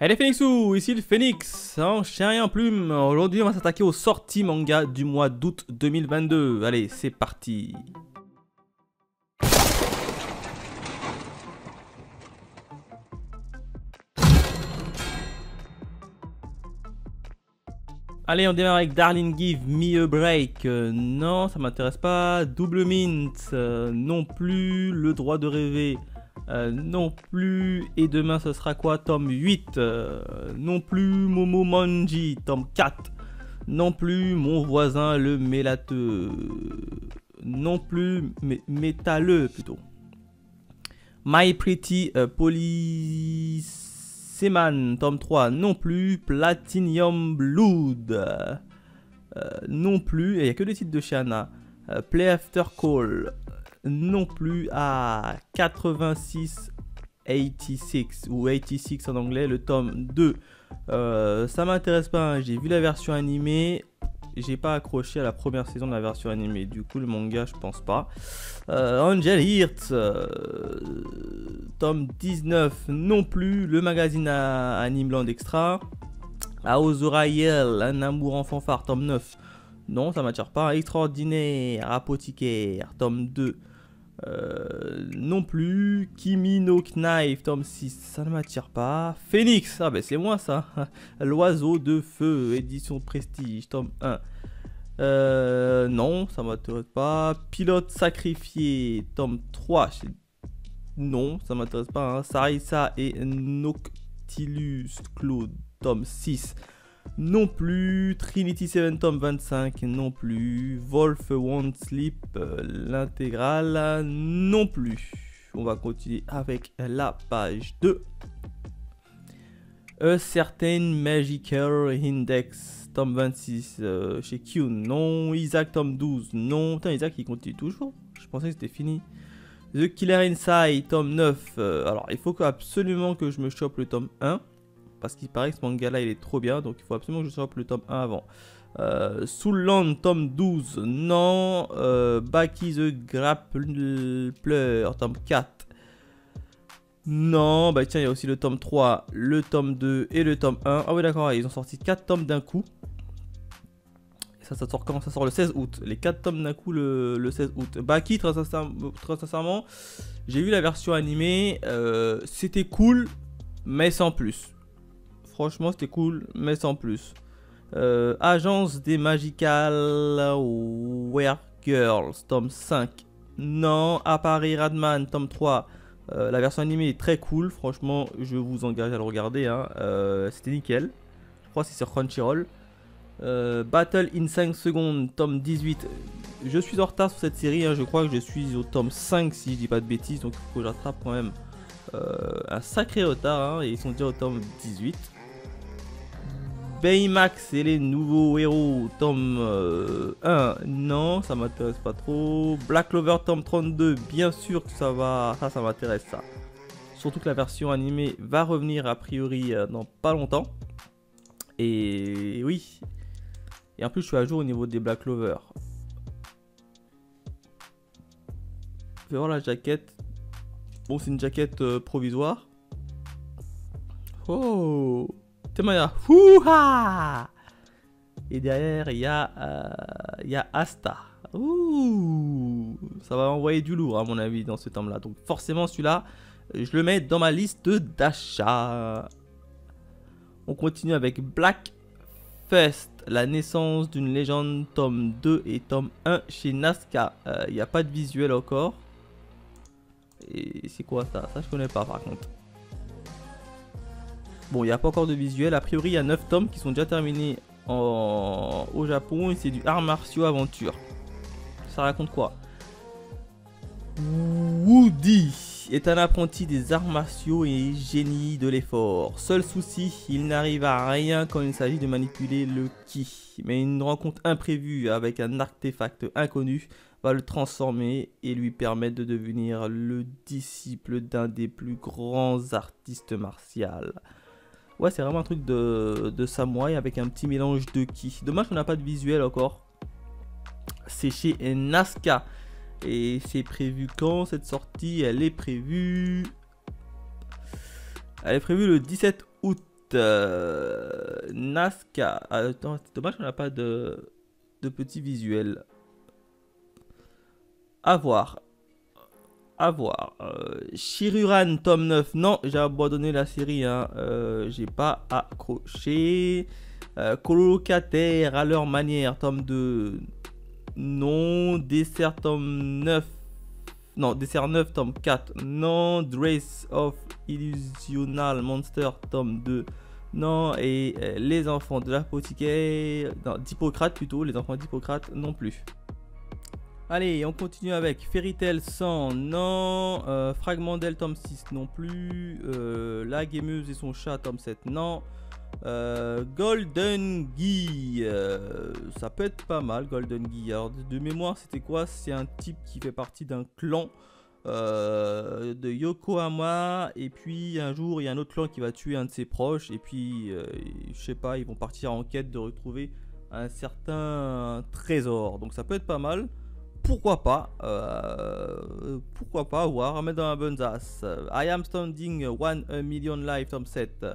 Allez Phoenixou, ici le Phoenix, en chien et en plume. Aujourd'hui on va s'attaquer aux sorties manga du mois d'août 2022. Allez, c'est parti. Allez, on démarre avec Darling Give Me a Break. Non, ça m'intéresse pas. Double Mint, non plus. Le droit de rêver, non plus. Et demain, ce sera quoi? Tome 8. Non plus. Momo Manji, tome 4. Non plus. Mon voisin, le mélateux. Non plus. Métalleux, plutôt. My Pretty Policeman, tome 3, non plus. Platinum Blood, non plus. Il n'y a que des titres de Shana. Play After Call, non plus. À 86 ou 86 en anglais, le tome 2. Ça m'intéresse pas, hein. J'ai vu la version animée. J'ai pas accroché à la première saison de la version animée. Du coup, le manga, je pense pas. Angel Heart, tome 19, non plus. Le magazine à Animeland Extra. Aozuraïel, un amour en fanfare, tome 9. Non, ça m'attire pas. Extraordinaire, apothicaire, tome 2. Non plus. Kimi no Knife, tome 6, ça ne m'attire pas. Phoenix, ah ben c'est moi ça. L'oiseau de feu, édition prestige, tome 1. Non, ça m'intéresse pas. Pilote sacrifié, tome 3. Non, ça m'intéresse pas. Hein. Sarissa et Noctilus Claude, tome 6. Non plus. Trinity 7, tome 25. Non plus. Wolf Won't Sleep, l'intégrale. Non plus. On va continuer avec la page 2. A Certain Magical Index, tome 26, chez Kyun. Non. Isaac, tome 12. Non. Putain, Isaac, il continue toujours. Je pensais que c'était fini. The Killer Inside, tome 9. Alors, il faut absolument que je me chope le tome 1. Parce qu'il paraît que ce manga là il est trop bien, donc il faut absolument que je chope le tome 1 avant. Soulland, tome 12, non. Baki the Grappler, tome 4. Non, bah tiens, il y a aussi le tome 3, le tome 2 et le tome 1. Ah oui d'accord, ils ont sorti 4 tomes d'un coup. Et ça sort quand? Ça sort le 16 août. Les 4 tomes d'un coup le 16 août. Baki, très sincèrement, j'ai vu la version animée. C'était cool, mais sans plus. Franchement, c'était cool, mais sans plus. Agence des Magical Wear Girls, tome 5. Non. Appareil Radman, tome 3. La version animée est très cool. Franchement, je vous engage à le regarder. Hein. C'était nickel. Je crois que c'est sur Crunchyroll. Battle in 5 secondes, tome 18. Je suis en retard sur cette série. Hein. Je crois que je suis au tome 5, si je dis pas de bêtises. Donc, il faut que j'attrape quand même un sacré retard. Hein. Et ils sont déjà au tome 18. Baymax et les nouveaux héros, tome 1, non, ça m'intéresse pas trop. Black Clover, tome 32, bien sûr que ça va, ça m'intéresse ça. Surtout que la version animée va revenir a priori dans pas longtemps. Et oui. Et en plus je suis à jour au niveau des Black Clover. Je vais voir la jaquette. Bon, c'est une jaquette provisoire. Oh, Temaya, houha! Et derrière, il y a Asta. Ouh, ça va envoyer du lourd, à mon avis, dans ce tome-là. Donc, forcément, celui-là, je le mets dans ma liste d'achat. On continue avec Black Fest, la naissance d'une légende, tome 2 et tome 1 chez Nazca. Il n'y a pas de visuel encore. Et c'est quoi ça? Ça, je connais pas, par contre. Bon, il n'y a pas encore de visuel. A priori, il y a 9 tomes qui sont déjà terminés au Japon. Et c'est du art martiaux aventure. Ça raconte quoi? Woody est un apprenti des arts martiaux et génie de l'effort. Seul souci, il n'arrive à rien quand il s'agit de manipuler le ki. Mais une rencontre imprévue avec un artefact inconnu va le transformer et lui permettre de devenir le disciple d'un des plus grands artistes martiaux. Ouais, c'est vraiment un truc de samouraï avec un petit mélange de ki. Dommage qu'on n'a pas de visuel encore. C'est chez Nazca. Et c'est prévu quand cette sortie? Elle est prévue le 17 août. Nazca. Attends, c'est dommage qu'on n'a pas de petits visuels. À voir. À voir. Shiruran, tome 9. Non, j'ai abandonné la série. Hein. J'ai pas accroché. Colocataire à leur manière, tome 2. Non. Dessert, tome 9. Non, Dessert 9, tome 4. Non. Dress of Illusional Monster, tome 2. Non. Et les enfants de l'apothicaire. Non, d'Hippocrate plutôt. Les enfants d'Hippocrate non plus. Allez, on continue avec Fairy Tail 100, non. Fragmandel, tome 6, non plus. La Gameuse et son chat, tome 7, non. Golden Guy, ça peut être pas mal, Golden Guy. Alors, de mémoire, c'était quoi? C'est un type qui fait partie d'un clan de Yokohama. Et puis, un jour, il y a un autre clan qui va tuer un de ses proches. Et puis, je sais pas, ils vont partir en quête de retrouver un certain trésor. Donc, ça peut être pas mal. Pourquoi pas voir, mettre dans la bonne as. I Am Standing 1 Million Life, tome 7.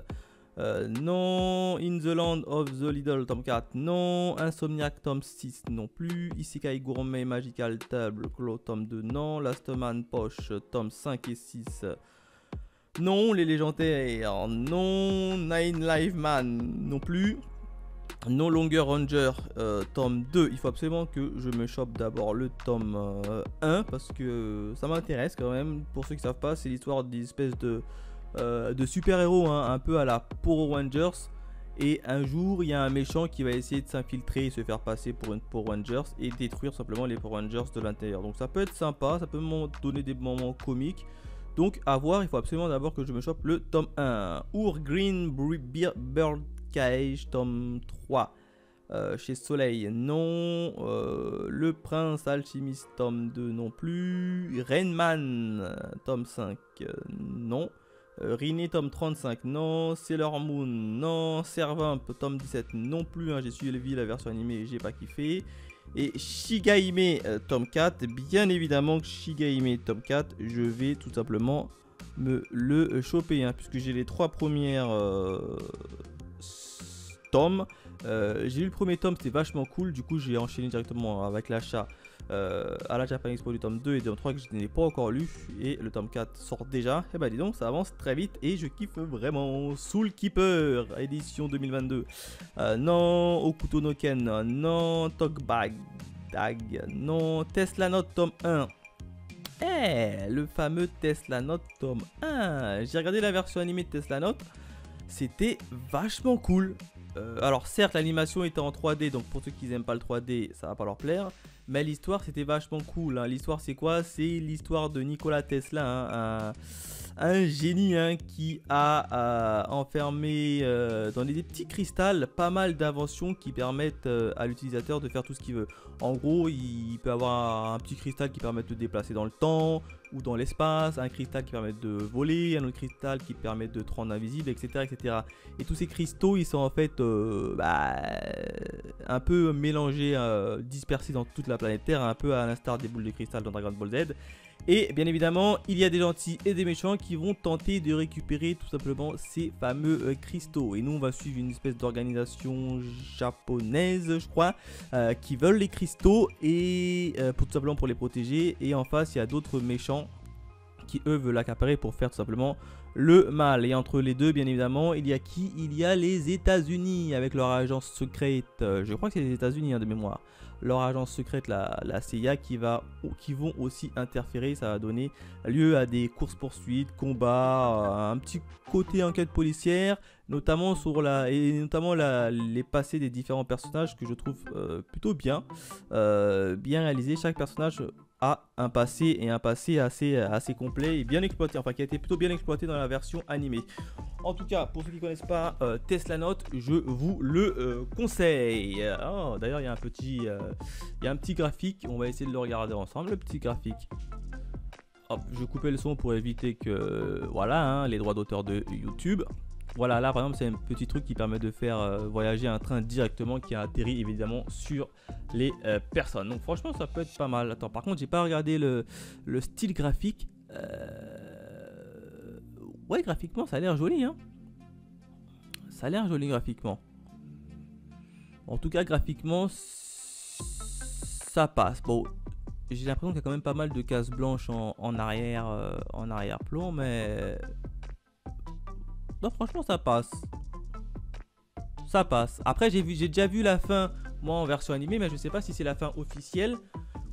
Non. In the Land of the Little, tome 4. Non. Insomniac, tome 6, non plus. Isekai Gourmet Magical Table Clos, tome 2, non. Last Man Poche, tome 5 et 6. Non. Les Légendaires, non. Nine Live Man, non plus. No Longer Ranger, tome 2, il faut absolument que je me chope d'abord le tome 1 parce que ça m'intéresse quand même. Pour ceux qui ne savent pas, c'est l'histoire des espèces de super-héros, hein, un peu à la Power Rangers. Et un jour, il y a un méchant qui va essayer de s'infiltrer et se faire passer pour une Power Rangers et détruire simplement les Power Rangers de l'intérieur. Donc ça peut être sympa, ça peut me donner des moments comiques. Donc à voir, il faut absolument d'abord que je me chope le tome 1. Our Green Bird Cage, tome 3. Chez Soleil, non. Le Prince Alchimiste, tome 2, non plus. Rainman, tome 5, non. Rini, tome 35, non. Sailor Moon, non. Servamp, tome 17, non plus. Hein, j'ai suivi la version animée, j'ai pas kiffé. Et Shigahime, tome 4, bien évidemment que Shigahime, tome 4, je vais tout simplement me le choper, hein, puisque j'ai les 3 premières tomes. J'ai lu le premier tome, c'était vachement cool, du coup j'ai enchaîné directement avec l'achat à la Japan Expo du tome 2 et tome 3 que je n'ai pas encore lu, et le tome 4 sort déjà. Et bah dis donc, ça avance très vite et je kiffe vraiment. Soul Keeper édition 2022, non. Okuto no Ken, non. Talkbag, non. Tesla Note tome 1. Le fameux Tesla Note tome 1. J'ai regardé la version animée de Tesla Note, c'était vachement cool. Alors certes, l'animation était en 3D, donc pour ceux qui n'aiment pas le 3D, ça va pas leur plaire. Mais l'histoire, c'était vachement cool, hein. L'histoire, c'est quoi? C'est l'histoire de Nikola Tesla, hein, un génie, hein, qui a enfermé dans des petits cristals pas mal d'inventions qui permettent à l'utilisateur de faire tout ce qu'il veut. En gros, il peut avoir un petit cristal qui permet de se déplacer dans le temps ou dans l'espace, un cristal qui permet de voler, un autre cristal qui permet de te rendre invisible, etc., etc. Et tous ces cristaux, ils sont en fait un peu mélangés, dispersés dans toute la planète Terre, un peu à l'instar des boules de cristal dans Dragon Ball Z. Et bien évidemment, il y a des gentils et des méchants qui vont tenter de récupérer tout simplement ces fameux cristaux. Et nous, on va suivre une espèce d'organisation japonaise, je crois, qui veulent les cristaux et tout simplement pour les protéger. Et en face, il y a d'autres méchants qui, eux, veulent l'accaparer pour faire tout simplement le mal. Et entre les deux, bien évidemment, il y a qui? Il y a les États-Unis avec leur agence secrète. Je crois que c'est les États-Unis, hein, de mémoire. Leur agence secrète, la CIA, qui vont aussi interférer. Ça va donner lieu à des courses-poursuites, combats, un petit côté enquête policière, notamment sur les passés des différents personnages que je trouve plutôt bien réalisé. Chaque personnage a un passé et un passé assez complet et bien exploité, enfin qui a été plutôt bien exploité dans la version animée. En tout cas, pour ceux qui ne connaissent pas Tesla Note, je vous le conseille. Oh, d'ailleurs, il y a un petit graphique, on va essayer de le regarder ensemble, le petit graphique. Hop, je vais couper le son pour éviter que, voilà, hein, les droits d'auteur de YouTube. Voilà, là par exemple, c'est un petit truc qui permet de faire voyager un train directement qui a atterri évidemment sur les personnes. Donc franchement, ça peut être pas mal. Attends, par contre, j'ai pas regardé le style graphique. Ouais, graphiquement, ça a l'air joli, hein. Ça a l'air joli graphiquement. En tout cas, graphiquement, ça passe. Bon, j'ai l'impression qu'il y a quand même pas mal de cases blanches en arrière-plan, mais non, franchement, ça passe. Ça passe. Après, j'ai déjà vu la fin, moi, en version animée, mais je sais pas si c'est la fin officielle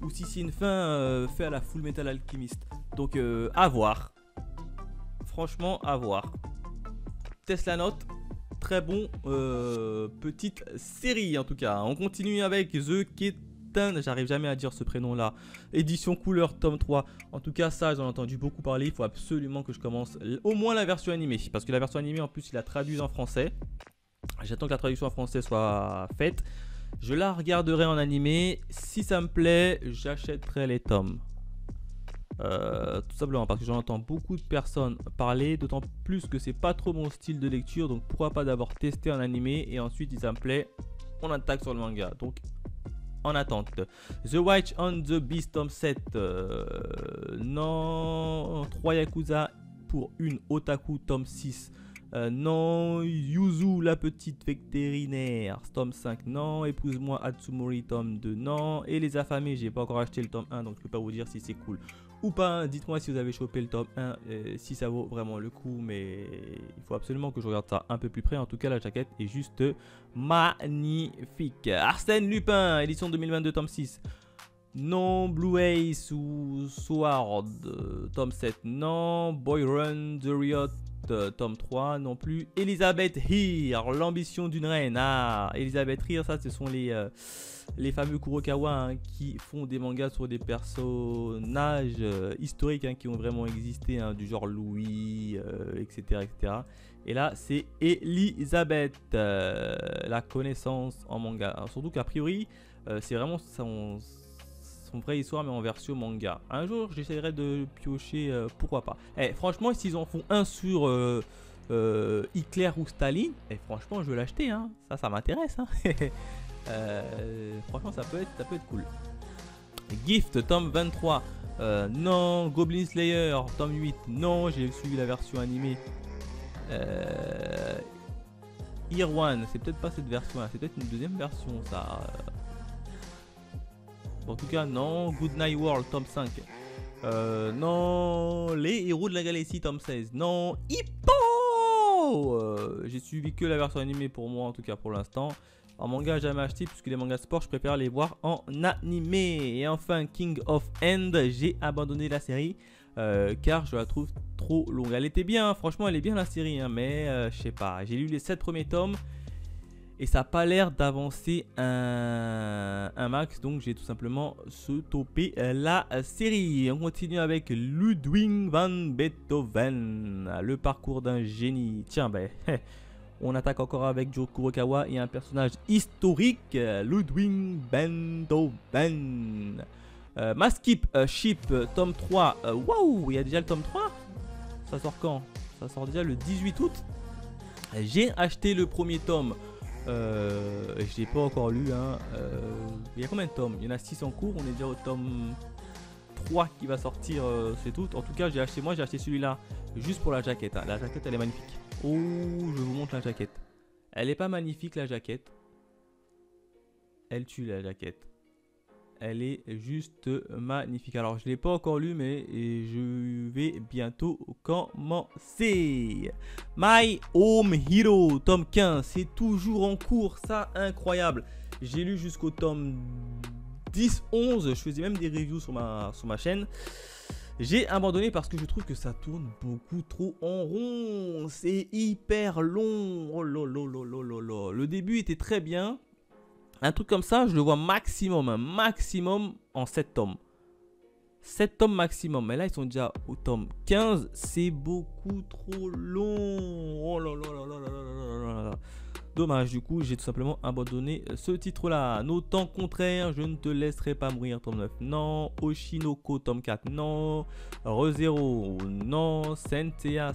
ou si c'est une fin faite à la Full Metal Alchemist. Donc, à voir. Franchement, à voir. Tesla Note. Très bon petite série en tout cas. On continue avec The Kitten, j'arrive jamais à dire ce prénom là. Édition couleur tome 3. En tout cas ça j'en ai entendu beaucoup parler. Il faut absolument que je commence au moins la version animée. Parce que la version animée en plus il la traduit en français. J'attends que la traduction en français soit faite. Je la regarderai en animé. Si ça me plaît, j'achèterai les tomes. Tout simplement parce que j'en entends beaucoup de personnes parler, d'autant plus que c'est pas trop mon style de lecture, donc pourquoi pas d'abord tester en animé et ensuite si ça me plaît on attaque sur le manga. Donc en attente, The Watch on the Beast tome 7, non, 3 Yakuza pour une Otaku tome 6, non, Yuzu la petite vétérinaire tome 5, non, Épouse-moi Atsumori tome 2, non, et Les Affamés, j'ai pas encore acheté le tome 1 donc je peux pas vous dire si c'est cool ou pas. Dites-moi si vous avez chopé le tome 1, si ça vaut vraiment le coup, mais il faut absolument que je regarde ça un peu plus près. En tout cas la jaquette est juste magnifique. Arsène Lupin, édition 2022 tome 6. Non, Blue Ace ou Sword, tome 7. Non, Boy Run the Riot, tome 3 non plus. Elizabeth Heer, l'ambition d'une reine. Ah, Elizabeth Heer, ça ce sont les fameux Kurokawa hein, qui font des mangas sur des personnages historiques hein, qui ont vraiment existé, hein, du genre Louis, etc., etc. Et là, c'est Elizabeth, la connaissance en manga. Alors, surtout qu'a priori, c'est vraiment son vraie histoire, mais en version manga. Un jour, j'essaierai de piocher, pourquoi pas. Franchement, s'ils en font un sur Hitler ou Staline, franchement, je veux l'acheter. Hein. Ça m'intéresse. Hein. Franchement ça peut être cool. Gift tome 23, non. Goblin Slayer tome 8, non, j'ai suivi la version animée. Irwan, c'est peut-être pas cette version là, c'est peut-être une deuxième version ça. En tout cas non. Good Night World tome 5, non. Les Héros de la Galaxie tome 16, non. Hippo, j'ai suivi que la version animée pour moi en tout cas pour l'instant. En manga, jamais acheté puisque les mangas sport, je préfère les voir en animé. Et enfin, King of End, j'ai abandonné la série car je la trouve trop longue. Elle était bien, franchement, elle est bien la série, hein, mais je sais pas. J'ai lu les 7 premiers tomes et ça n'a pas l'air d'avancer un max, donc j'ai tout simplement stoppé la série. On continue avec Ludwig van Beethoven, le parcours d'un génie. Tiens, ben. On attaque encore avec Joe Kurokawa et un personnage historique, Ludwig van Beethoven. Maskip Ship, tome 3. Waouh, il y a déjà le tome 3. Ça sort quand? Ça sort déjà le 18 août. J'ai acheté le premier tome. Je l'ai pas encore lu. Hein. Il y a combien de tomes? Il y en a 6 en cours. On est déjà au tome 3 qui va sortir, c'est tout. En tout cas, j'ai acheté celui-là juste pour la jaquette. Hein. La jaquette, elle est magnifique. Oh, je vous montre la jaquette. Elle est pas magnifique la jaquette. Elle tue la jaquette. Elle est juste magnifique. Alors je l'ai pas encore lu mais je vais bientôt commencer. My Home Hero tome 15. C'est toujours en cours, ça incroyable. J'ai lu jusqu'au tome 10-11. Je faisais même des reviews sur ma chaîne. J'ai abandonné parce que je trouve que ça tourne beaucoup trop en rond. C'est hyper long. Oh là là là là là là. Le début était très bien. Un truc comme ça, je le vois maximum en 7 tomes. 7 tomes maximum. Mais là, ils sont déjà au tome 15. C'est beaucoup trop long. Oh là là là là là là là là. Dommage, du coup, j'ai tout simplement abandonné ce titre-là. Notant contraire, je ne te laisserai pas mourir, tome 9. Non. Oshinoko, tome 4. Non. ReZero. Non. Sentia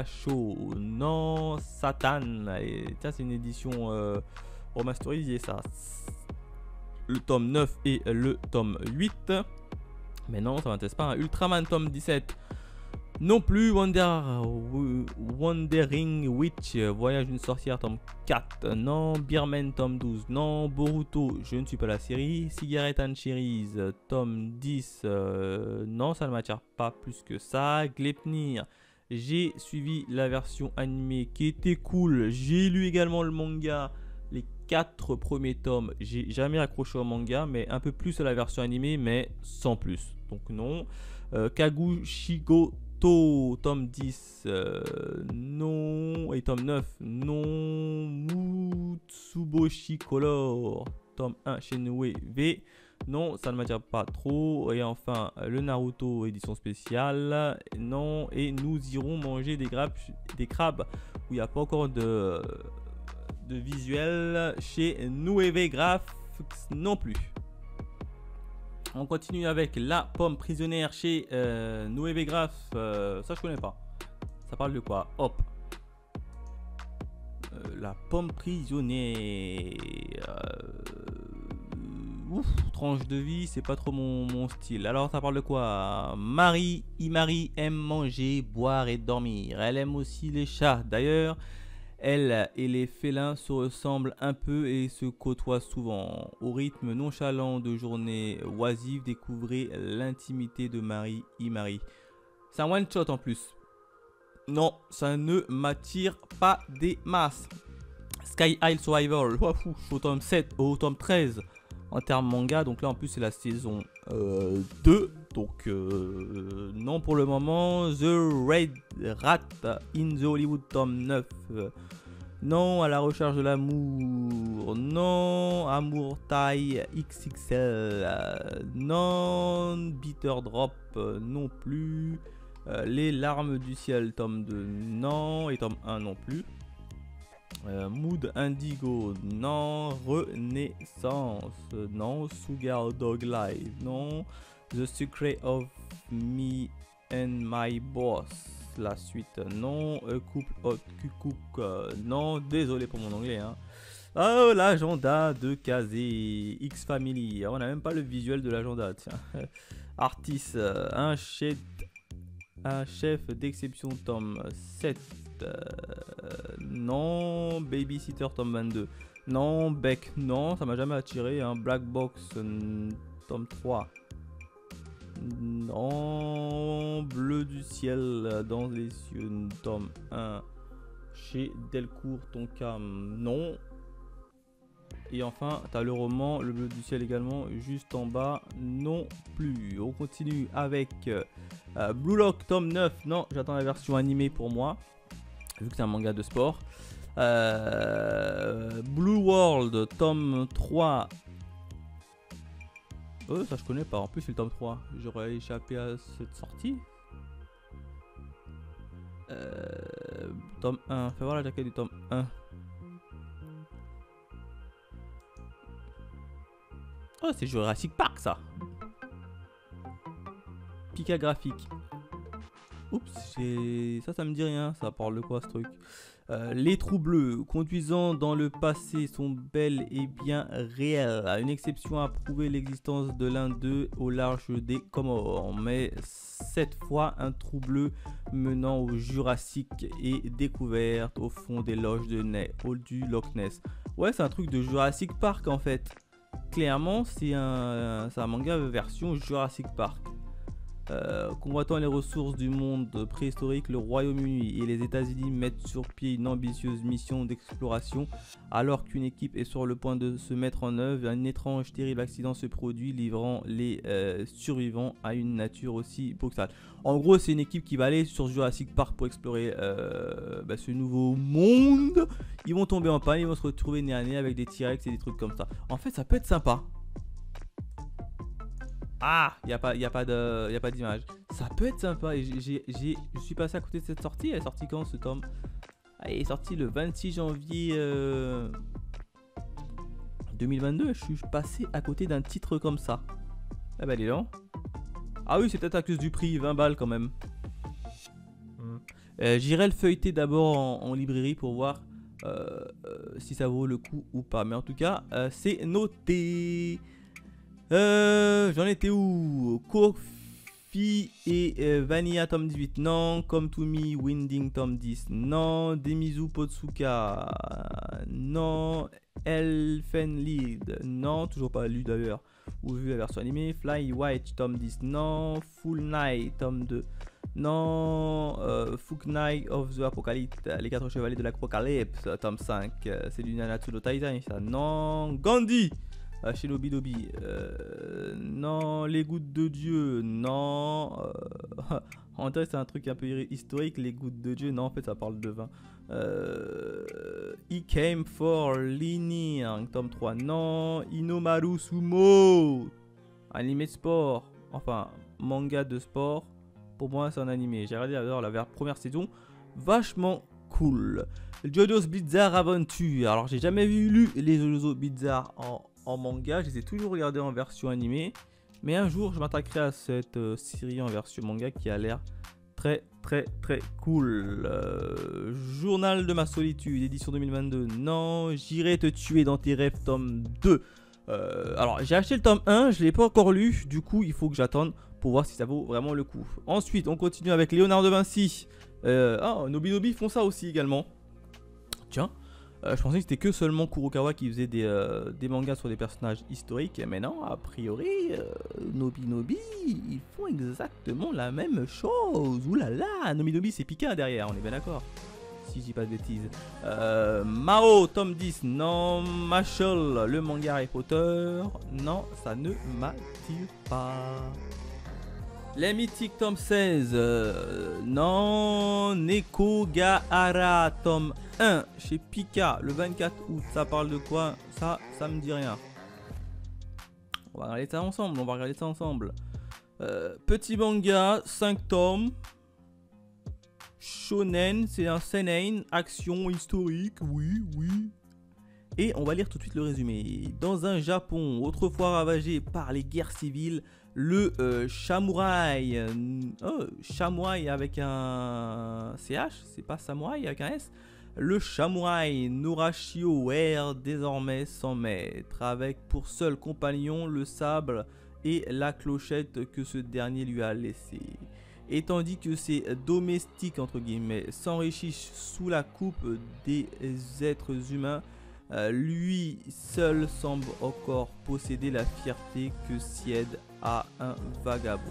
Show. Non. Satan. Et ça, c'est une édition remasterisée, ça. Le tome 9 et le tome 8. Mais non, ça m'intéresse pas. Ultraman, tome 17. Non plus. Wandering Witch, Voyage d'une sorcière, tome 4. Non. Beerman, tome 12. Non. Boruto, je ne suis pas la série. Cigarette and Cherries, tome 10. Non, ça ne m'attire pas plus que ça. Gleipnir, j'ai suivi la version animée qui était cool. J'ai lu également le manga. Les 4 premiers tomes, j'ai jamais accroché au manga, mais un peu plus à la version animée, mais sans plus. Donc non. Kagushikoto, tome 10, non. Et tome 9, non. Mutsuboshi Color, tome 1 chez Noé V, non, ça ne m'attire pas trop. Et enfin, le Naruto édition spéciale, non. Et nous irons manger des crabes où il n'y a pas encore de visuel chez Nueve Graphics non plus. On continue avec la pomme prisonnière chez Nueve Graphics. Ça je connais pas. Ça parle de quoi? Hop. La pomme prisonnière. Ouf, tranche de vie, c'est pas trop mon style. Alors ça parle de quoi? Imari aime manger, boire et dormir. Elle aime aussi les chats. D'ailleurs, elle et les félins se ressemblent un peu et se côtoient souvent. Au rythme nonchalant de journées oisives, découvrez l'intimité de Imari. C'est un one shot en plus. Non, ça ne m'attire pas des masses. Sky Isle Survival, je suis au tome 7, au tome 13 en termes manga. Donc là en plus c'est la saison 2. Donc non pour le moment. The Red Rat in the Hollywood tome 9. Non. À la recherche de l'amour. Non. Amour taille XXL. Non. Bitter Drop non plus. Les larmes du ciel tome 2 non. Et tome 1 non plus. Mood Indigo non. Renaissance non. Sugar Dog Live non. The Secret of Me and My Boss, la suite non. Couple Hot Cook non. Désolé pour mon anglais hein. Oh, l'agenda de Kazé X Family, on n'a même pas le visuel de l'agenda, tiens. Artiste, un chef d'exception tome 7 non. Babysitter tome 22 non. Beck non, ça m'a jamais attiré hein. Black Box tome 3 non. Bleu du ciel dans les cieux tome 1 chez Delcourt Tonkam non. Et enfin t'as le roman Le Bleu du ciel également juste en bas non plus. On continue avec Blue Lock tome 9 non. J'attends la version animée pour moi vu que c'est un manga de sport. Blue World tome 3. Ça je connais pas, en plus c'est le tome 3. J'aurais échappé à cette sortie. Tome 1, fais voir la jaquette du tome 1. Oh c'est Jurassic Park ça. Pika graphique. Oups, ça me dit rien, ça parle de quoi ce truc? Les trous bleus conduisant dans le passé sont bel et bien réels. À une exception à prouver l'existence de l'un d'eux au large des Comores. Mais cette fois, un trou bleu menant au Jurassique est découvert au fond des loges de du Loch Ness. Ouais, c'est un truc de Jurassic Park en fait. Clairement, c'est un manga version Jurassic Park. Convoitant les ressources du monde préhistorique, le Royaume-Uni et les États-Unis mettent sur pied une ambitieuse mission d'exploration. Alors qu'une équipe est sur le point de se mettre en œuvre, un étrange, terrible accident se produit, livrant les survivants à une nature aussi brutale. En gros, c'est une équipe qui va aller sur Jurassic Park pour explorer ce nouveau monde. Ils vont tomber en panne, ils vont se retrouver nez à nez avec des T-Rex et des trucs comme ça. En fait, ça peut être sympa. Ah, il n'y a pas d'image. Ça peut être sympa. Et je suis passé à côté de cette sortie. Elle est sortie quand ce tome? Elle est sortie le 26 janvier 2022. Je suis passé à côté d'un titre comme ça. Ah bah dis donc. Ah oui, c'est peut-être à cause du prix, 20 balles quand même. J'irai le feuilleter d'abord en librairie pour voir si ça vaut le coup ou pas. Mais en tout cas, c'est noté. J'en étais où? Fi et Vanilla tome 18, non. Come to Me, Winding tome 10, non. Demizu Potsuka, non. Elfenlied, non. Toujours pas lu d'ailleurs ou vu la version animée. Fly White tome 10, non. Full Night tome 2, non. Full Night of the Apocalypse, les 4 chevaliers de l'Apocalypse tome 5, c'est du Nanatsu no Taizai ça, non. Gandhi chez Lobidobi, non. Les gouttes de Dieu, non. En vrai c'est un truc un peu historique, les gouttes de Dieu, non en fait ça parle de vin. He Came for Linear, tome 3, non. Inomaru Sumo, animé de sport, enfin manga de sport, pour moi c'est un animé, j'ai regardé la première saison, vachement cool. JoJo's Bizarre Adventure, alors j'ai jamais lu les JoJo's Bizarre en manga, je les ai toujours regardés en version animée, mais un jour je m'attaquerai à cette série en version manga qui a l'air très cool. Journal de ma solitude, édition 2022, non. J'irai te tuer dans tes rêves, tome 2. Alors j'ai acheté le tome 1, je l'ai pas encore lu, du coup il faut que j'attende pour voir si ça vaut vraiment le coup. Ensuite on continue avec Léonard de Vinci. Nobinobi font ça aussi également. Tiens, je pensais que c'était que seulement Kurokawa qui faisait des mangas sur des personnages historiques, mais non, a priori, Nobinobi, ils font exactement la même chose. Ouh là là, Nobinobi c'est Pika derrière, on est bien d'accord. Si je dis pas de bêtises. Mao, tome 10, non. Machel, le manga Harry Potter, non, ça ne m'attire pas. Les mythiques, tome 16, non. Neko Gahara, tome 1, chez Pika, le 24 août. Ça parle de quoi? Ça me dit rien. On va regarder ça ensemble, petit manga, 5 tomes. Shonen, c'est un seinen, action historique, oui. Et on va lire tout de suite le résumé. Dans un Japon autrefois ravagé par les guerres civiles, le samouraï, samouraï avec un CH, c'est pas samouraï avec un S. Le samouraï Norashio erre désormais sans maître, avec pour seul compagnon le sabre et la clochette que ce dernier lui a laissé. Et tandis que ses domestiques entre guillemets s'enrichissent sous la coupe des êtres humains, lui seul semble encore posséder la fierté que sied à un vagabond.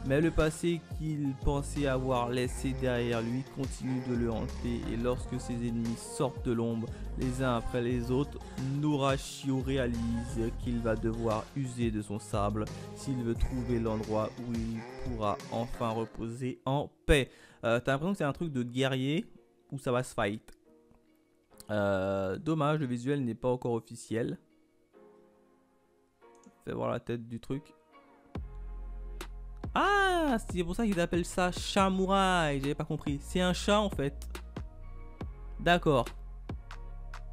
Mais le passé qu'il pensait avoir laissé derrière lui continue de le hanter, et lorsque ses ennemis sortent de l'ombre les uns après les autres, Norashio réalise qu'il va devoir user de son sabre s'il veut trouver l'endroit où il pourra enfin reposer en paix. T'as l'impression que c'est un truc de guerrier où ça va se fight. Dommage, le visuel n'est pas encore officiel. Fais voir la tête du truc. Ah, c'est pour ça qu'ils appellent ça samouraï. J'avais pas compris. C'est un chat en fait. D'accord.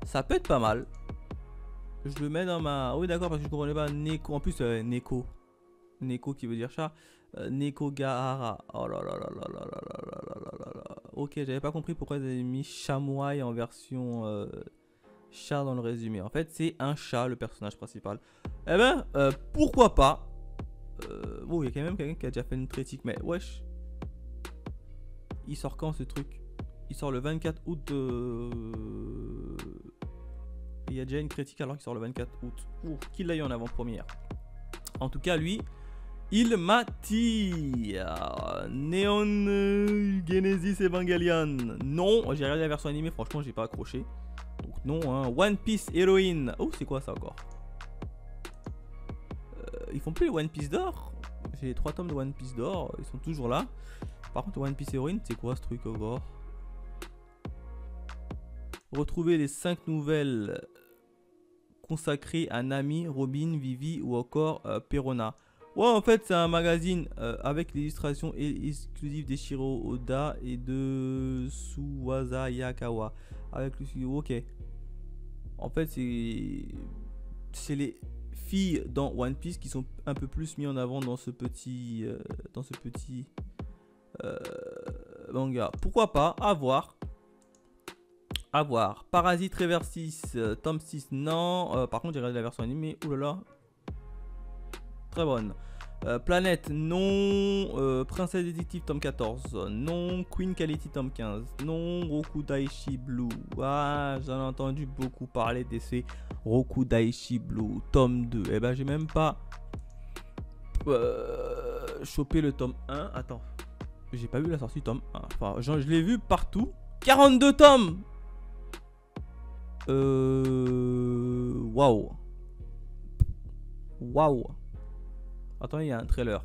Ça peut être pas mal. Je le mets dans ma... Oui d'accord, parce que je comprenais pas Neko. En plus Neko. Neko qui veut dire chat. Neko Gahara. Oh là là là là là là là là là là. Ok, j'avais pas compris pourquoi ils avaient mis samouraï en version chat dans le résumé. En fait c'est un chat le personnage principal. Eh ben pourquoi pas. Bon, il y a quand même quelqu'un qui a déjà fait une critique, mais wesh. Il sort quand ce truc? Il sort le 24 août. Il y a déjà une critique alors qu'il sort le 24 août. Qu'il l'a eu en avant-première. En tout cas, lui, il m'attire. Neon Genesis Evangelion. Non, j'ai regardé la version animée, franchement, j'ai pas accroché. Donc, non, hein. One Piece Heroine. Oh, c'est quoi ça encore? Ils font plus les One Piece d'or. J'ai 3 tomes de One Piece d'or, ils sont toujours là. Par contre One Piece Heroine, c'est quoi ce truc encore? Retrouver les 5 nouvelles consacrées à Nami, Robin, Vivi ou encore Perona. Ouais, en fait c'est un magazine avec l'illustration exclusive d'Eshiro Oda et de Suwasa Yakawa. Avec le studio, ok. En fait c'est les filles dans One Piece qui sont un peu plus mis en avant dans ce petit manga. Pourquoi pas, à voir. Parasite Reversis, tome 6, non. Par contre j'ai regardé la version animée, oulala, très bonne. Planète, non. Princesse Détective, tome 14. Non. Queen Quality, tome 15. Non. Roku Daishi Blue. Ah, j'en ai entendu beaucoup parler de ces Roku Daishi Blue, tome 2. Eh ben, j'ai même pas chopé le tome 1. Attends. J'ai pas vu la sortie tome 1. Enfin, je l'ai vu partout. 42 tomes. Waouh. Waouh. Attends, il y a un trailer.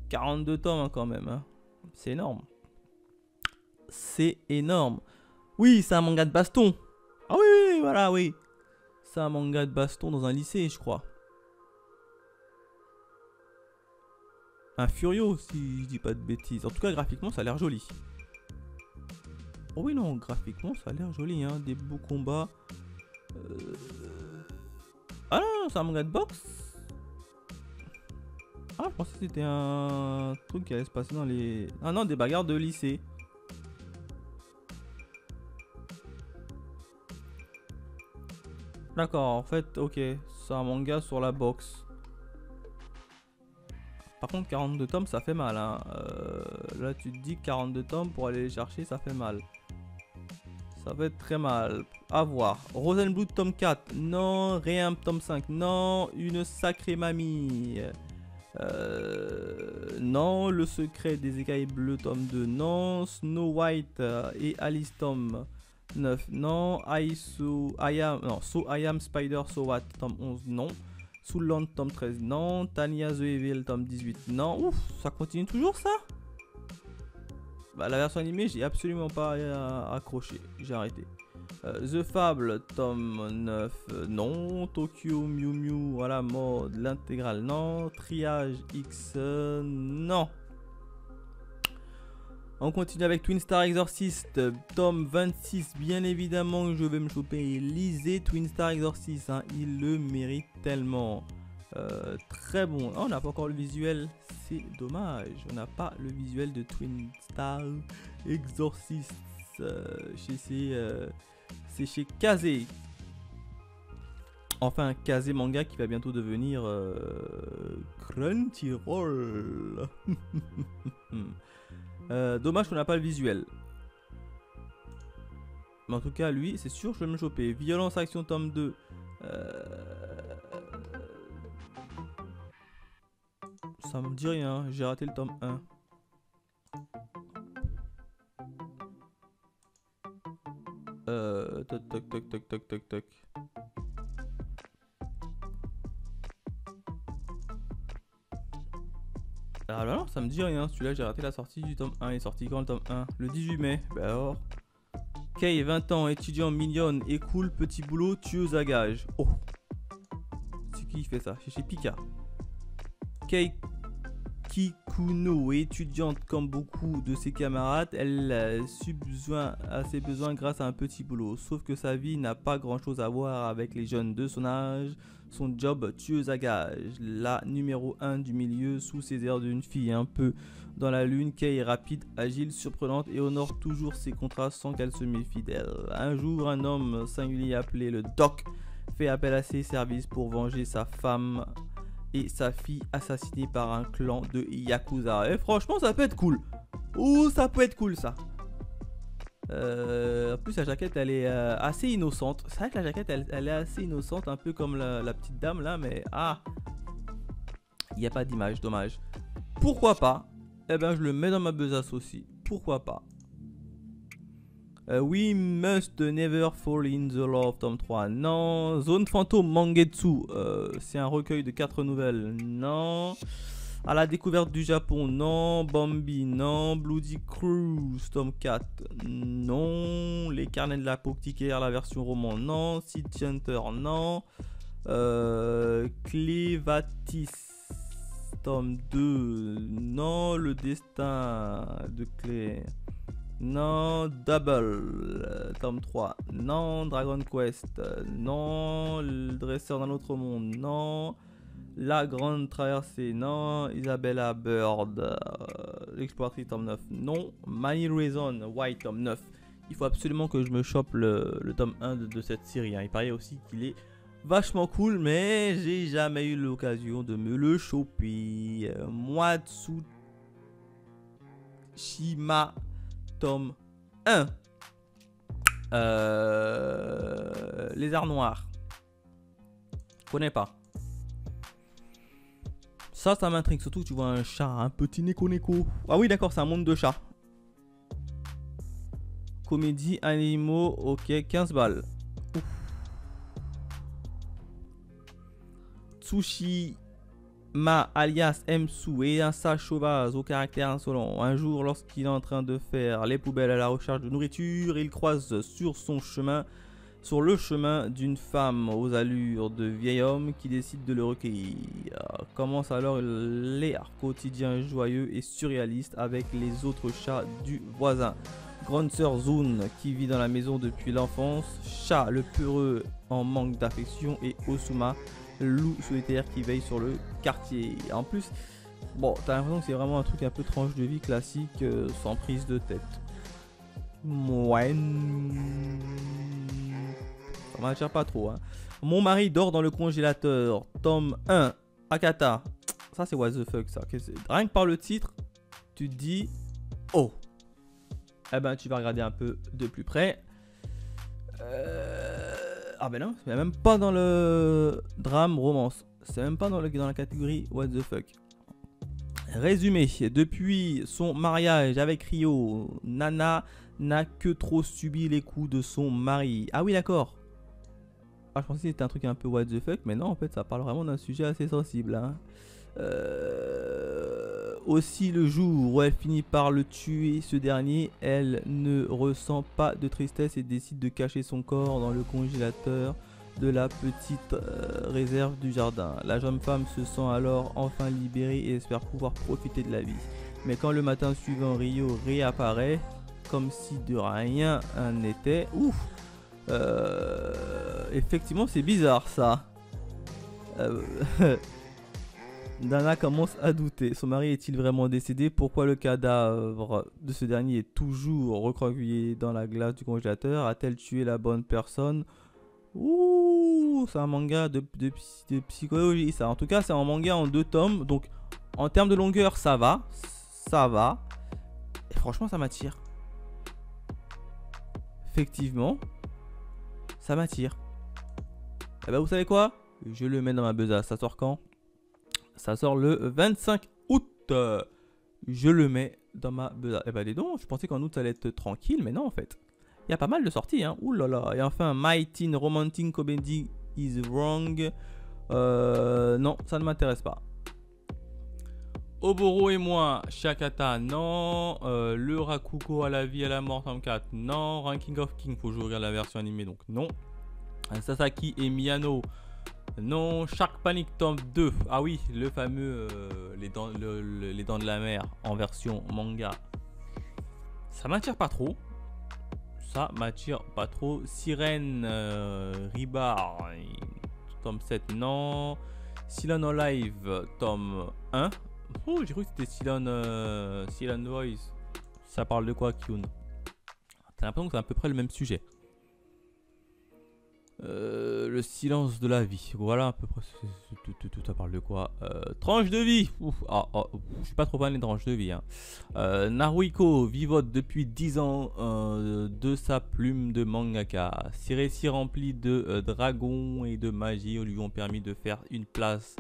42 tomes hein, quand même. Hein. C'est énorme. C'est énorme. Oui, c'est un manga de baston. Ah oui, oui, voilà, oui. C'est un manga de baston dans un lycée, je crois. Un Furio, si je dis pas de bêtises. En tout cas, graphiquement, ça a l'air joli. Oh oui, non, graphiquement, ça a l'air joli. Hein. Des beaux combats. Ah non, c'est un manga de boxe. Ah, je pensais que c'était un truc qui allait se passer dans les... Ah non, des bagarres de lycée. D'accord, en fait, ok. C'est un manga sur la boxe. Par contre, 42 tomes, ça fait mal. Hein. Là, tu te dis que 42 tomes, pour aller les chercher, ça fait mal. Ça va être très mal. À voir. Rosenblood, tome 4. Non. Réimp, tome 5. Non. Une sacrée mamie. Non. Le secret des écailles bleues, tome 2. Non. Snow White et Alice, tome 9. Non. So I Am Spider, So What, tome 11. Non. Soulland, tome 13. Non. Tanya the Evil, tome 18. Non. Ouf, ça continue toujours ça? Bah, la version animée, j'ai absolument pas accroché. J'ai arrêté. The Fable, tome 9, non. Tokyo Mew Mew, voilà, mode, l'intégrale, non. Triage X, non. On continue avec Twin Star Exorcist, tome 26, bien évidemment que je vais me choper. Lisez Twin Star Exorcist, hein, il le mérite tellement. Très bon. Oh, on n'a pas encore le visuel, c'est dommage. On n'a pas le visuel de Twin Star Exorcist. C'est chez Kazé. Enfin, Kazé Manga qui va bientôt devenir Crunchyroll. Dommage qu'on n'a pas le visuel. Mais en tout cas, lui, c'est sûr, je vais me choper. Violence Action tome 2. Ça me dit rien, j'ai raté le tome 1. Toc toc toc toc toc toc toc. Ah bah non, ça me dit rien, celui-là j'ai raté la sortie du tome 1. Il est sorti quand le tome 1? Le 18 mai. Bah alors. Kay, 20 ans, étudiant mignonne et cool, petit boulot, tueuse à gage. Oh. C'est qui fait ça? C'est chez Pika. Kay Kikuno, étudiante comme beaucoup de ses camarades, elle subvient à ses besoins grâce à un petit boulot. Sauf que sa vie n'a pas grand chose à voir avec les jeunes de son âge. Son job, tueuse à gages. La numéro 1 du milieu, sous ses airs d'une fille un peu dans la lune. Kay est rapide, agile, surprenante et honore toujours ses contrats sans qu'elle se méfie d'elle. Un jour, un homme singulier appelé le Doc fait appel à ses services pour venger sa femme et sa fille assassinée par un clan de Yakuza. Et franchement, ça peut être cool. Oh, ça peut être cool ça. En plus, la jaquette, elle est assez innocente. C'est vrai que la jaquette, elle est assez innocente, un peu comme la petite dame là, mais ah, il n'y a pas d'image, dommage. Pourquoi pas? Eh ben, je le mets dans ma besace aussi. Pourquoi pas? We Must Never Fall in the Love, tome 3. Non. Zone Fantôme Mangetsu. C'est un recueil de 4 nouvelles. Non. À la découverte du Japon. Non. Bambi. Non. Bloody Cruise, tome 4. Non. Les carnets de l'apothicaire, la version roman. Non. City Hunter. Non. Clévatis, tome 2. Non. Le destin de Claire. Non. Double, tome 3. Non. Dragon Quest. Non. Le dresseur dans l'autre monde. Non. La grande traversée. Non. Isabella Bird, l'exploratrice, tome 9. Non. Many Reasons, White, tome 9. Il faut absolument que je me chope le tome 1 de cette série. Hein. Il paraît aussi qu'il est vachement cool, mais j'ai jamais eu l'occasion de me le choper. Matsushima tome 1. Les arts noirs. Connais pas. Ça m'intrigue, surtout que tu vois un chat, un petit neko. Ah oui, d'accord, c'est un monde de chats. Comédie, animaux, ok, 15 balles. Ouf. Tsushima alias Msu est un sage sauvage au caractère insolent. Un jour, lorsqu'il est en train de faire les poubelles à la recherche de nourriture, il croise sur le chemin d'une femme aux allures de vieil homme qui décide de le recueillir. Commence alors l'ère quotidien joyeux et surréaliste avec les autres chats du voisin. Grande sœur Zune qui vit dans la maison depuis l'enfance, Chat le peureux en manque d'affection et Osuma, loup solitaire qui veille sur le quartier. En plus, bon, t'as l'impression que c'est vraiment un truc un peu tranche de vie classique sans prise de tête. Ouais. Ça m'attire pas trop. Hein. Mon mari dort dans le congélateur. Tome 1. Akata. Ça, c'est what the fuck, ça. Rien que par le titre, tu te dis oh. Eh ben, tu vas regarder un peu de plus près. Ah ben non, c'est même pas dans le drame romance. C'est même pas dans la catégorie what the fuck. Résumé, depuis son mariage avec Ryo, Nana n'a que trop subi les coups de son mari. Ah oui, d'accord. Ah, je pensais que c'était un truc un peu what the fuck, mais non, en fait, ça parle vraiment d'un sujet assez sensible. Hein. Aussi, le jour où elle finit par le tuer, ce dernier, elle ne ressent pas de tristesse et décide de cacher son corps dans le congélateur de la petite réserve du jardin. La jeune femme se sent alors enfin libérée et espère pouvoir profiter de la vie. Mais quand le matin suivant, Ryo réapparaît, comme si de rien n'était, ouf, effectivement c'est bizarre ça. Nana commence à douter. Son mari est-il vraiment décédé? Pourquoi le cadavre de ce dernier est toujours recroquevillé dans la glace du congélateur? A-t-elle tué la bonne personne? Ouh, c'est un manga de psychologie ça. En tout cas, c'est un manga en 2 tomes. Donc, en termes de longueur, ça va. Ça va. Et franchement, ça m'attire. Effectivement, ça m'attire. Et bah, vous savez quoi? Je le mets dans ma besace. Ça sort quand? Ça sort le 25 août. Je le mets dans ma besace. Et bah, dis donc, je pensais qu'en août, ça allait être tranquille. Mais non, en fait. Il y a pas mal de sorties, hein. Ouh là là. Et enfin, My Teen Romantic Comedy is Wrong. Non, ça ne m'intéresse pas. Oboro et moi, Shakata, non. Le Rakugo à la vie, à la mort, tome 4, non. Ranking of King, faut que je regarde la version animée, donc non. Sasaki et Miyano, non. Shark Panic, tome 2. Ah oui, le fameux les dents de la mer en version manga. Ça m'attire pas trop. Ça m'attire pas trop. Sirène, Ribar, tome 7, non. Cylon Olive, tome 1. Oh, j'ai cru que c'était Cylon Voice. Ça parle de quoi, Kyun? T'as l'impression que c'est à peu près le même sujet. Le silence de la vie. Voilà à peu près. Ça parle de quoi? Tranche de vie. Je suis pas trop fan des tranches de vie. Hein. Naruhiko vivote depuis 10 ans de sa plume de mangaka. Ses récits remplis de dragons et de magie lui ont permis de faire une place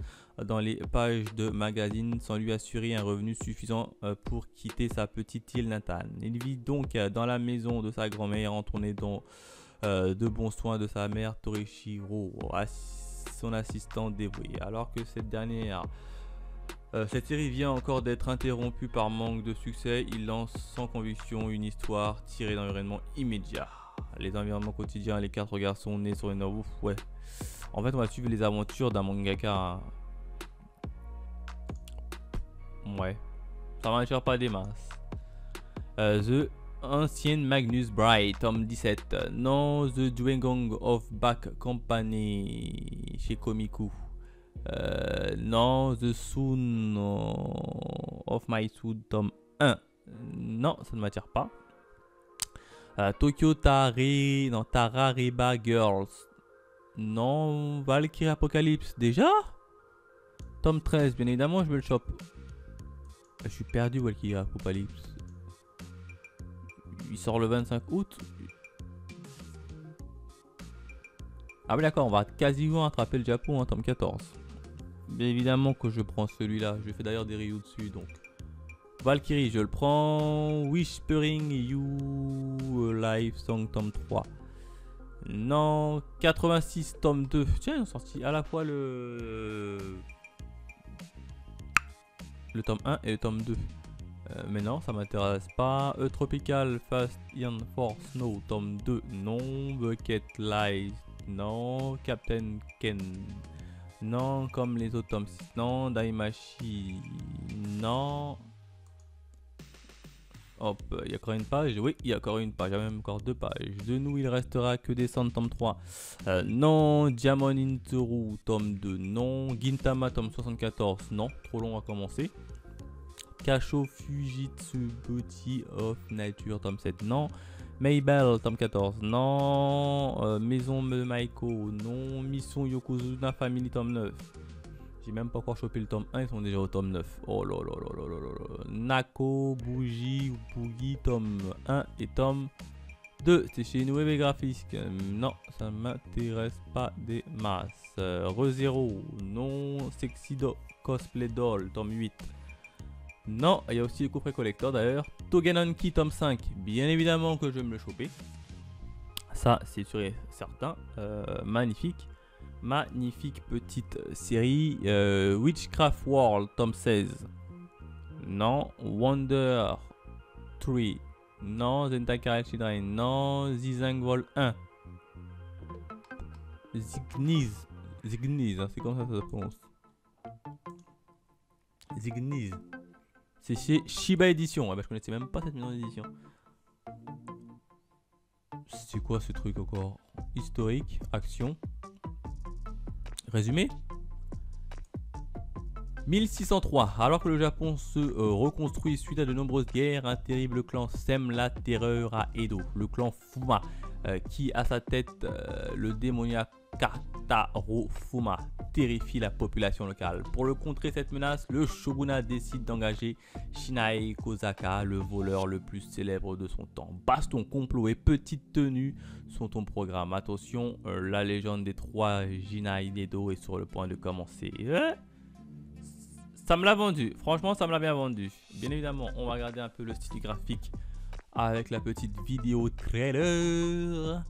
dans les pages de magazines sans lui assurer un revenu suffisant pour quitter sa petite île natale. Il vit donc dans la maison de sa grand-mère entouré de bons soins de sa mère Torishiro, son assistante dévouée. Alors que cette série vient encore d'être interrompue par manque de succès, il lance sans conviction une histoire tirée d'environnements immédiats. Les environnements quotidiens, les 4 garçons nés sur une ouf, ouais. En fait, on va suivre les aventures d'un mangaka. Hein. Ouais, ça m'attire pas des masses. The Ancienne Magnus Bright, tome 17. Non, The Dwegong of Back Company chez Komiku. Non, The Soon of My Soon, tome 1. Non, ça ne m'attire pas. Tokyo Tarariba Girls. Non. Valkyrie Apocalypse, déjà? Tome 13, bien évidemment, je me le chope. Je suis perdu, Valkyrie Apocalypse. Il sort le 25 août. Ah oui d'accord, on va quasiment attraper le Japon en tome 14. Bien évidemment que je prends celui-là. Je fais d'ailleurs des reviews dessus. Donc Valkyrie, je le prends. Whispering You Live Song tome 3. Non, 86 tome 2. Tiens, ils ont sorti à la fois le tome 1 et le tome 2. Mais non, ça m'intéresse pas. Tropical Fast Iron Force Snow tome 2. Non. Bucket Light. Non. Captain Ken. Non. Comme les autres tomes 6. Non. Daimachi. Non. Hop, il y a encore une page. Oui, il y a encore une page. Il y a même encore 2 pages. De nous, il restera que descendre tome 3. Non. Diamond Interu tome 2. Non. Gintama tome 74. Non. Trop long à commencer. Kasho Fujitsu Body of Nature tome 7, non. Maybell tome 14, non. Maison de Maiko, non. Mission Yokozuna Family tome 9. J'ai même pas encore chopé le tome 1, ils sont déjà au tome 9. Oh là là là là là là. Nako, Bougie ou Boogie tome 1 et tome 2. C'est chez Nueve Graphics. Non, ça m'intéresse pas des masses. ReZero, non. Sexy Cosplay Doll tome 8. Non, il y a aussi le coffret collector d'ailleurs. Togenonki tome 5, bien évidemment que je vais me le choper. Ça, c'est sûr et certain. Magnifique. Magnifique petite série. Witchcraft World tome 16. Non. Wonder 3. Non. Zentakara Children. Non. Zizang Vol 1. Zigniz. Zigniz, hein, c'est comme ça que ça se prononce. Zigniz. C'est chez Shiba Edition. Ah bah, je connaissais même pas cette maison d'édition. C'est quoi ce truc encore? Historique, action. Résumé. 1603. Alors que le Japon se reconstruit suite à de nombreuses guerres, un terrible clan sème la terreur à Edo. Le clan Fuma, qui a sa tête le démoniaque Kataro Fuma, terrifie la population locale. Pour le contrer cette menace, le shogunat décide d'engager Shinai Kozaka, le voleur le plus célèbre de son temps. Baston, complot et petite tenue sont au programme. Attention, la légende des 3 Jinai d'Edo est sur le point de commencer. Ça me l'a vendu, franchement ça me l'a bien vendu. Bien évidemment, on va regarder un peu le style graphique avec la petite vidéo trailer.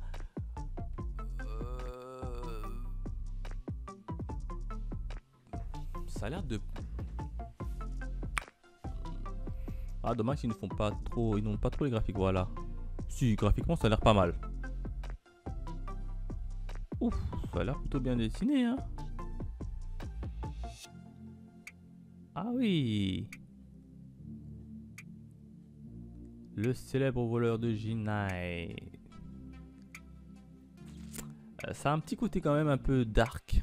Ça a l'air de... Ah dommage ils ne font pas trop, ils n'ont pas trop les graphiques, voilà. Si, graphiquement ça a l'air pas mal. Ouf, ça a l'air plutôt bien dessiné hein. Ah oui. Le célèbre voleur de Jinai. Ça a un petit côté quand même un peu dark.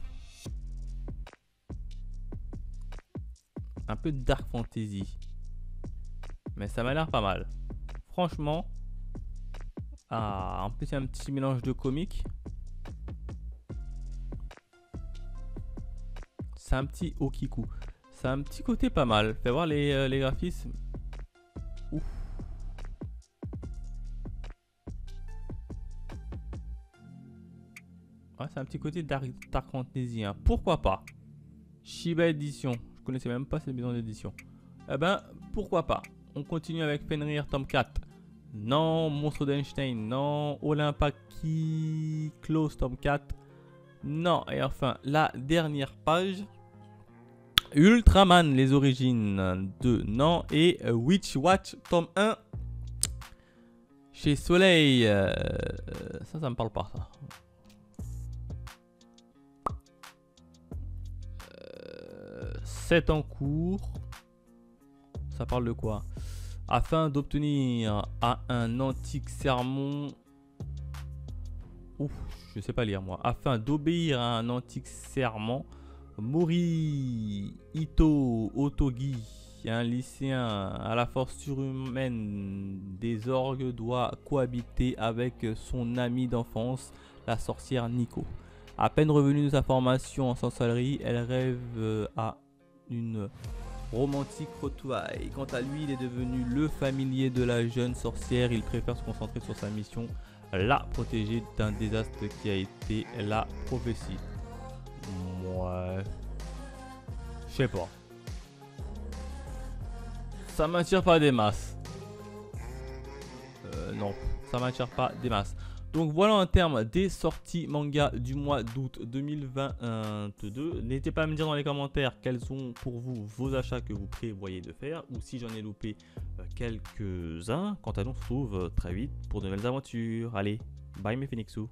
Un peu dark fantasy. Mais ça m'a l'air pas mal. Franchement. Ah, en plus il y a un petit mélange de comique. C'est un petit Okiku. C'est un petit côté pas mal. Fais voir les graphismes. Ouf. Ouais, c'est un petit côté dark fantasy. Hein. Pourquoi pas? Shiba Edition. Je connaissais même pas cette maison d'édition. Eh ben, pourquoi pas? On continue avec Fenrir tome 4. Non. Monstre d'Einstein. Non. Olympaki Close tome 4. Non. Et enfin, la dernière page. Ultraman, les origines 2, non. Et Witch Watch, tome 1. Chez Soleil. Ça me parle pas, ça. C'est en cours. Ça parle de quoi? Afin d'obtenir un antique sermon. Ouf, je sais pas lire moi. Afin d'obéir à un antique serment. Mori Ito Otogi, un lycéen à la force surhumaine des orgues, doit cohabiter avec son ami d'enfance, la sorcière Nico. À peine revenue de sa formation en sorcellerie, elle rêve à une romantique retrouvaille. Quant à lui, il est devenu le familier de la jeune sorcière. Il préfère se concentrer sur sa mission, la protéger d'un désastre qui a été la prophétie. Ouais. Je sais pas. Ça m'attire pas des masses. Non, ça m'attire pas des masses. Donc voilà en termes des sorties manga du mois d'août 2022. N'hésitez pas à me dire dans les commentaires quels sont pour vous vos achats que vous prévoyez de faire, ou si j'en ai loupé quelques-uns. Quant à nous, on se retrouve très vite pour de nouvelles aventures. Allez, bye mes Phoenixous.